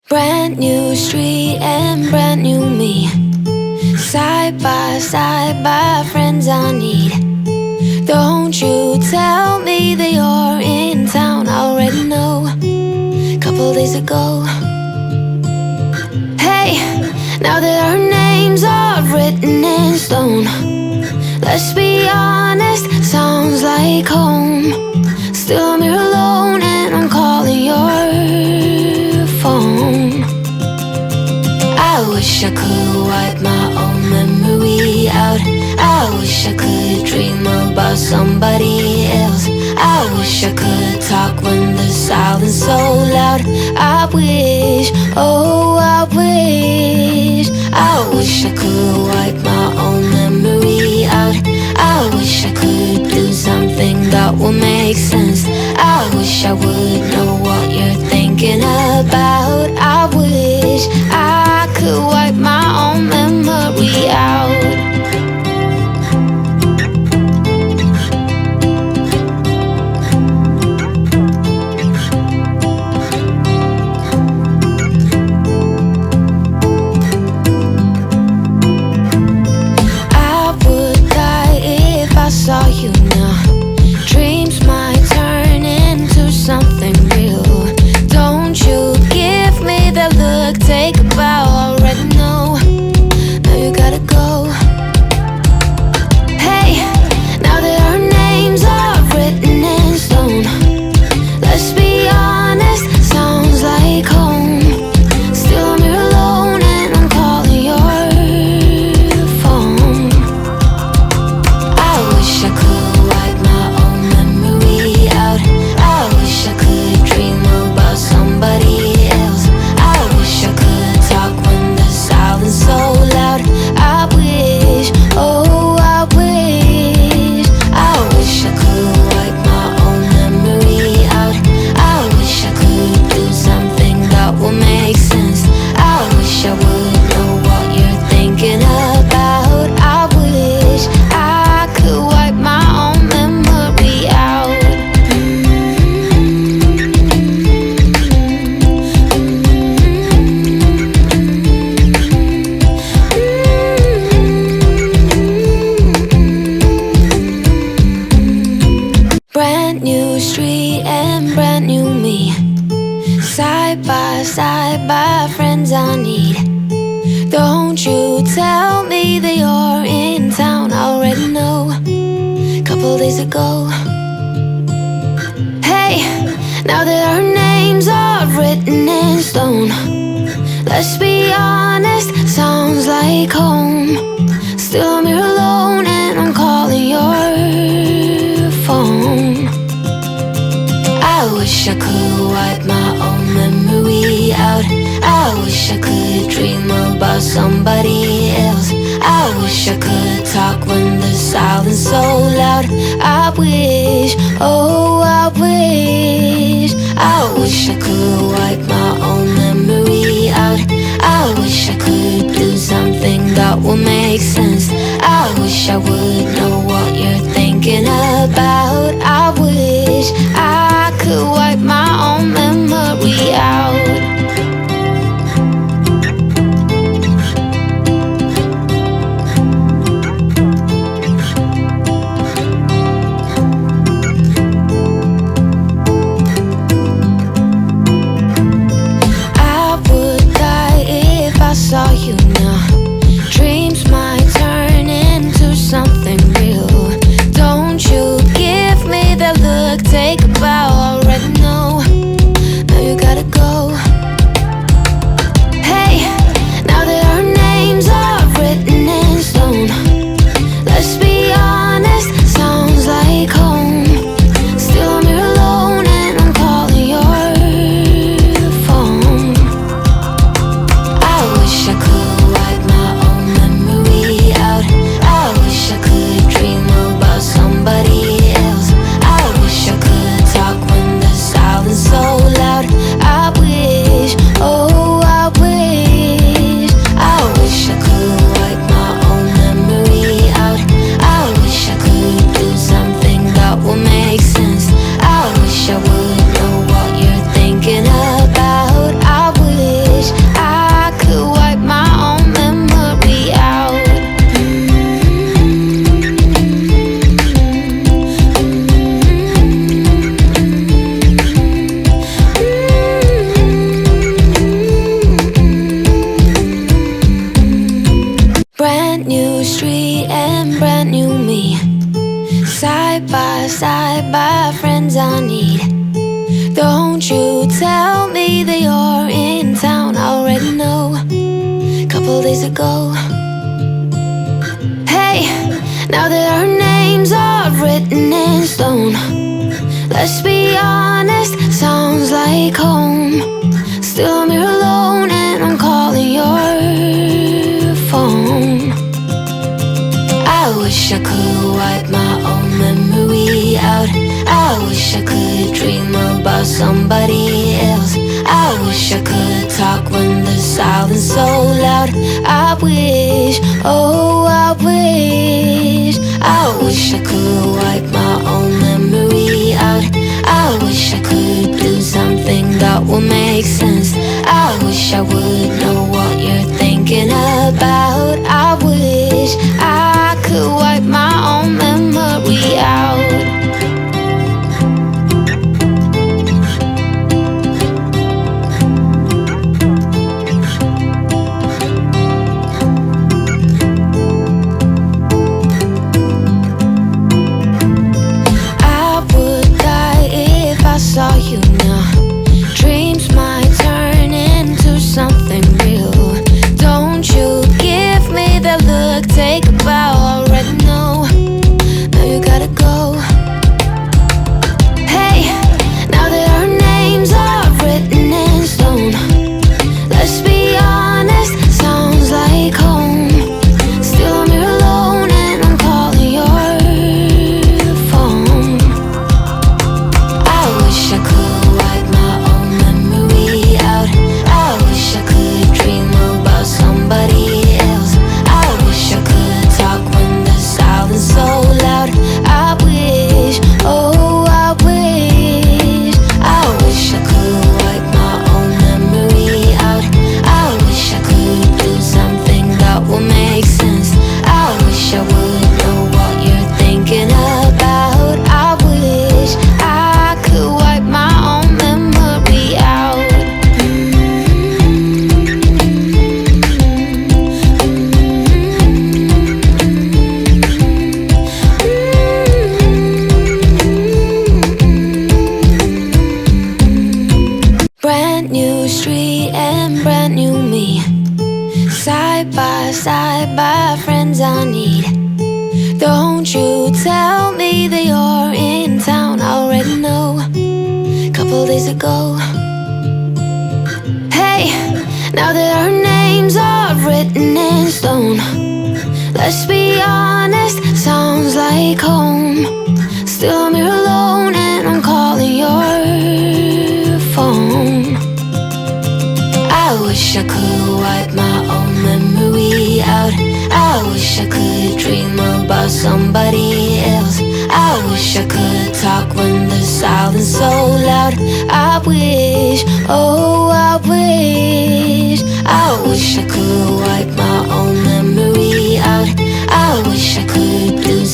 Brand new street and brand new me. Side by friends I need. Don't you tell me that you're in town, I already know. Couple days ago. Hey, now that our names are written in stone, let's be honest, sounds like home. Still I'm here alone and I'm calling your phone. I wish I could wipe my own memory out. I wish I could dream about somebody else. I wish I could talk when the silence so loud. I wish, oh I wish. I wish I could wipe my own memory out. I wish I could do something that would make sense. I wish I would know what you're thinking about. I wish I could wipe my own memory out. I saw you now. Dreams might turn into something real. Don't you give me that look, take a bow, already know. Now you gotta go. Hey, now that our names are written in stone, let's be honest, sounds like home. Still I'm here alone and I'm calling your phone. I wish I could wipe my own memory out. I wish I could dream about somebody else. I wish I could talk when the silence so loud. I wish, oh I wish. I wish I could wipe my own memory out. I wish I could do something that would make sense. I wish I would know what you're thinking about. I wish I could wipe my own memory out. Brand new street and brand new me. Side by friends I need. Don't you tell me that you're in town, I already know. Couple days ago. Hey, now that our names are written in stone, let's be honest, sounds like home. Still I'm here alone and I'm calling your phone. I wish I could wipe my own memory out. I wish I could dream about somebody else. I wish I could talk when the silence so loud. I wish, oh I wish. I wish I could wipe my own memory out. I wish I could do something that would make sense. I wish I would know what you're thinking about. I wish I could wipe my own memory out. Saw you now. Dreams might turn into something real. Don't you give me that look, take a bow, already know. Now you gotta go. side by friends I need. Don't you tell me that you're in town, I already know. Couple days ago. Hey, now that our names are written in stone, let's be honest, sounds like home. Still I'm here alone and I'm calling your phone. I wish I could wipe my own memory out. I wish I could dream about somebody else. I wish I could talk when the silence so loud. I wish, oh I wish. I wish I could wipe my own memory out. I wish I could do something that will make sense. I wish I would know what you're thinking about. I wish I could wipe my own memory out. Saw you now. Dreams might turn into something real. Don't you give me that look, take a bow, already know. Now you gotta go. Hey, now that our names are written in stone, let's be honest, sounds like home. Still I'm here alone and I'm calling your phone. I wish I could wipe my own memory out. I wish I could dream about somebody else. I wish I could talk when the silence so loud. I wish, oh I wish. I wish I could wipe my own memory out. I wish I could do something that will make sense. I wish I would know what you're thinking about. I wish I could wipe my own memory out. Brand new street and brand new me. Side by friends I need. Don't you tell me that you're in town, I already know. Couple days ago. Hey, now that our names are written in stone, let's be honest, sounds like home. Still I'm here alone and I'm calling your phone. I wish I could wipe my own memory out. I wish I could dream about somebody else. I wish I could talk when the silence so loud. I wish, oh I wish. I wish I could wipe my own memory out. I wish I could do